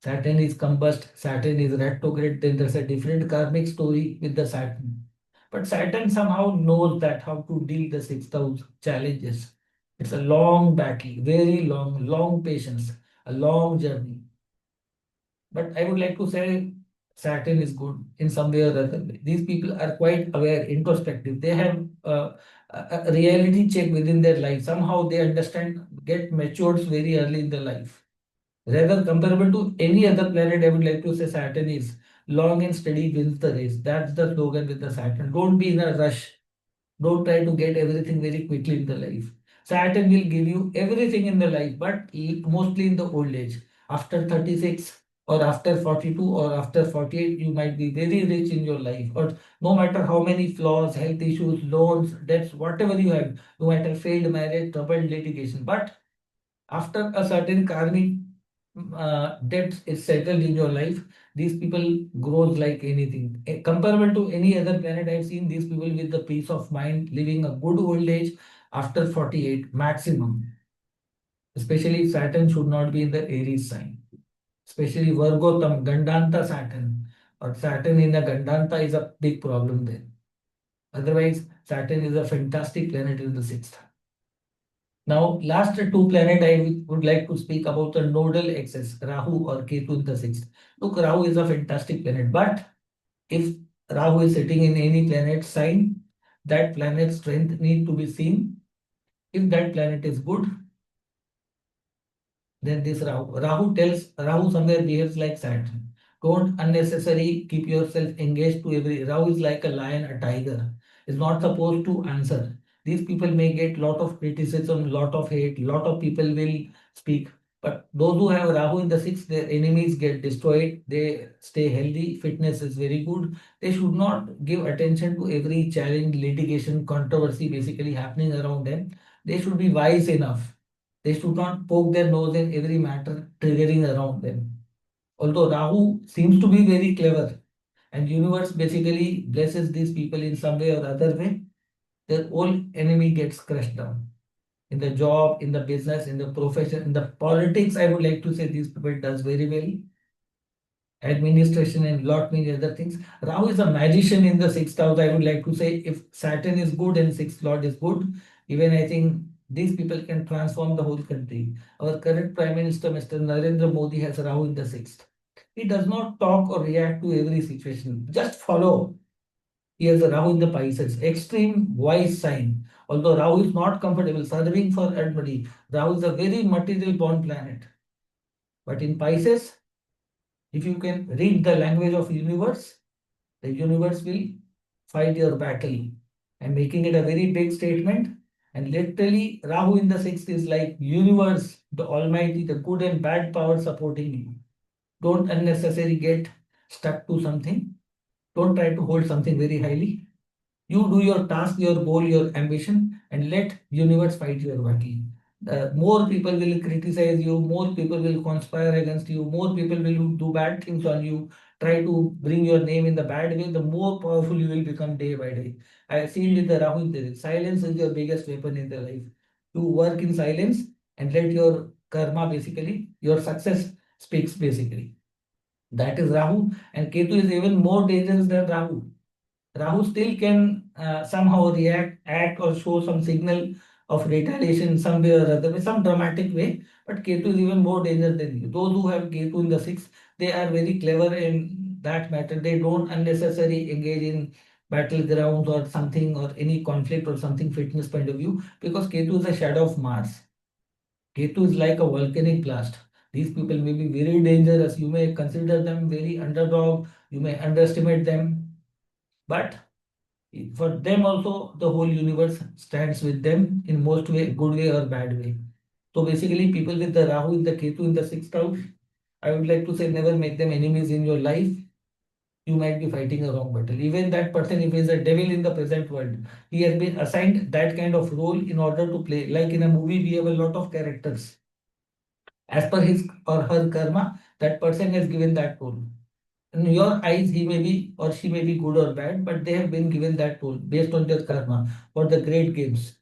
Saturn is combust, Saturn is retrograde, then there's a different karmic story with the Saturn. But Saturn somehow knows that how to deal the sixth house challenges. It's a long battle, very long, long patience, a long journey. But I would like to say Saturn is good in some way or other way. These people are quite aware, introspective. They have a reality check within their life. Somehow they understand, get matured very early in their life. Rather comparable to any other planet, I would like to say Saturn is long and steady wins the race. That's the slogan with the Saturn. Don't be in a rush. Don't try to get everything very quickly in the life. Saturn will give you everything in the life, but mostly in the old age. After 36 or after 42 or after 48, you might be very rich in your life. Or no matter how many flaws, health issues, loans, debts, whatever you have, you might have failed marriage, troubled litigation. But after a certain karmic debt is settled in your life, these people grows like anything. Comparable to any other planet, I've seen these people with the peace of mind, living a good old age after 48 maximum. Especially Saturn should not be in the Aries sign. Especially Virgotam, Gandanta Saturn, or Saturn in the Gandanta is a big problem there. Otherwise, Saturn is a fantastic planet in the sixth. Now, last two planet I would like to speak about the nodal axis, Rahu or Ketu in the sixth. Look, Rahu is a fantastic planet, but if Rahu is sitting in any planet sign, that planet's strength need to be seen. If that planet is good, then this Rahu tells Rahu somewhere behaves like Saturn. Don't unnecessarily keep yourself engaged to every. Rahu is like a lion, a tiger. Is not supposed to answer. These people may get lot of criticism, lot of hate, lot of people will speak. But those who have Rahu in the sixth, their enemies get destroyed. They stay healthy. Fitness is very good. They should not give attention to every challenge, litigation, controversy basically happening around them. They should be wise enough. They should not poke their nose in every matter triggering around them. Although Rahu seems to be very clever, and universe basically blesses these people in some way or other way, their whole enemy gets crushed down. In the job, in the business, in the profession, in the politics, I would like to say these people does very well. Administration and lot many other things. Rahu is a magician in the sixth house. I would like to say if Saturn is good and sixth lord is good, even I think these people can transform the whole country. Our current Prime Minister, Mr. Narendra Modi, has Rahu in the sixth. He does not talk or react to every situation. Just follow. He has a Rahu in the Pisces, extreme wise sign. Although Rahu is not comfortable serving for everybody, Rahu is a very material born planet. But in Pisces, if you can read the language of universe, the universe will fight your battle. And making it a very big statement. And literally, Rahu in the sixth is like universe, the Almighty, the good and bad power supporting you. Don't unnecessarily get stuck to something. Don't try to hold something very highly. You do your task, your goal, your ambition, and let universe fight your battle. More people will criticize you, more people will conspire against you, more people will do bad things on you, try to bring your name in the bad way, the more powerful you will become day by day. I have seen with the Rahul, there is silence is your biggest weapon in the life. You work in silence and let your karma basically, your success speaks basically. That is Rahu, and Ketu is even more dangerous than Rahu. Rahu still can somehow react, act, or show some signal of retaliation in some way or other way, some dramatic way. But Ketu is even more dangerous than you. Those who have Ketu in the sixth, they are very clever in that matter. They don't unnecessarily engage in battlegrounds or something or any conflict or something fitness point of view because Ketu is a shadow of Mars. Ketu is like a volcanic blast. These people may be very dangerous. You may consider them very underdog. You may underestimate them. But for them also, the whole universe stands with them in most way, good way or bad way. So basically, people with the Rahu in the Ketu in the sixth house, I would like to say never make them enemies in your life. You might be fighting a wrong battle. Even that person, if he is a devil in the present world, he has been assigned that kind of role in order to play. Like in a movie, we have a lot of characters. As per his or her karma, that person has given that role. In your eyes, he may be or she may be good or bad, but they have been given that role based on their karma for the great games.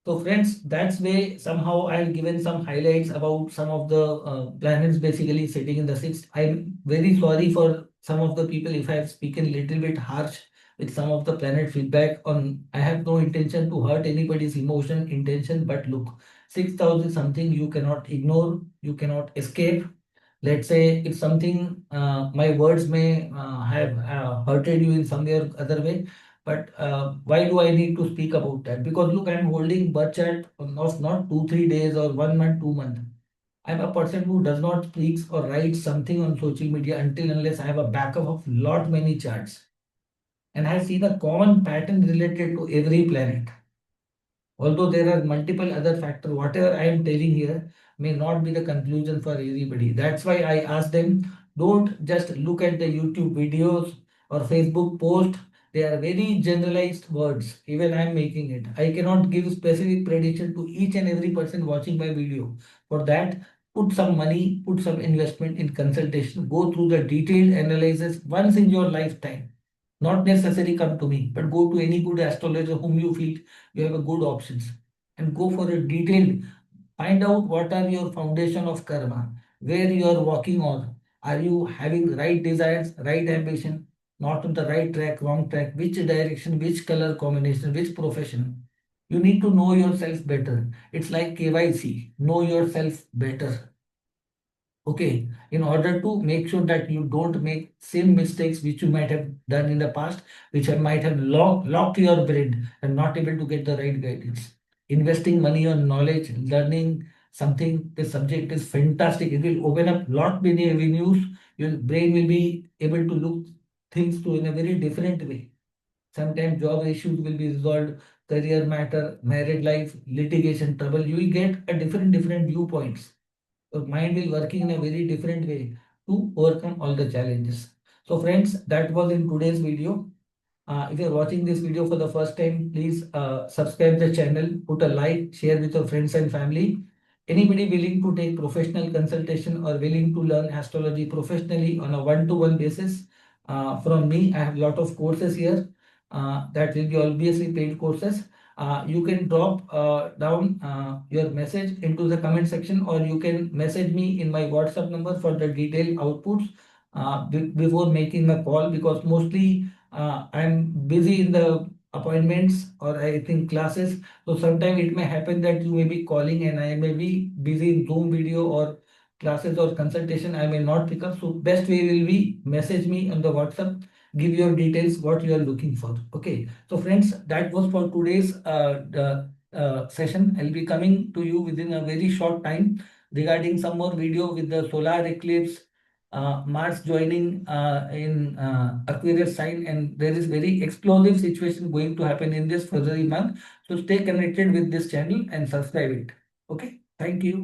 So friends, that's way somehow I've given some highlights about some of the planets basically sitting in the sixth. I'm very sorry for some of the people if I have spoken little bit harsh with some of the planet feedback on. I have no intention to hurt anybody's emotion, intention, but look, sixth house is something you cannot ignore, you cannot escape. Let's say if something my words may have hurted you in some way or other way, but why do I need to speak about that? Because look, I'm holding birth chart of not 2 3 days or 1 month 2 month. I'm a person who does not speak or write something on social media until unless I have a backup of lot many charts, and I see the common pattern related to every planet. Although there are multiple other factors, whatever I am telling here may not be the conclusion for everybody. That's why I ask them, don't just look at the YouTube videos or Facebook post. They are very generalized words. Even I am making it. I cannot give specific prediction to each and every person watching my video. For that, put some money, put some investment in consultation, go through the detailed analysis once in your lifetime. Not necessarily come to me, but go to any good astrologer whom you feel you have a good options and go for a detailed find out what are your foundation of karma, where you are walking on. Are you having right desires, right ambition, not on the right track, wrong track, which direction, which color combination, which profession? You need to know yourself better. It's like KYC, know yourself better. Okay, in order to make sure that you don't make same mistakes which you might have done in the past, which might have locked your brain and not able to get the right guidance. Investing money on knowledge, learning something, the subject is fantastic. It will open up lot many avenues. Your brain will be able to look things to in a very different way. Sometimes job issues will be resolved, career matter, married life, litigation trouble. You will get a different viewpoints. Your mind will working in a very different way to overcome all the challenges. So friends, that was in today's video. If you're watching this video for the first time, please subscribe the channel, put a like, share with your friends and family. Anybody willing to take professional consultation or willing to learn astrology professionally on a one-to-one basis, from me, I have a lot of courses here that will be obviously paid courses. You can drop down your message into the comment section, or you can message me in my WhatsApp number for the detailed outputs before making a call, because mostly I'm busy in the appointments or I think classes. So sometimes it may happen that you may be calling and I may be busy in Zoom video or classes or consultation. I may not pick up. So best way will be message me on the WhatsApp, give your details, what you are looking for. Okay. So friends, that was for today's session. I'll be coming to you within a very short time regarding some more video with the solar eclipse, Mars joining in Aquarius sign, and there is very explosive situation going to happen in this February month. So stay connected with this channel and subscribe it. Okay, thank you.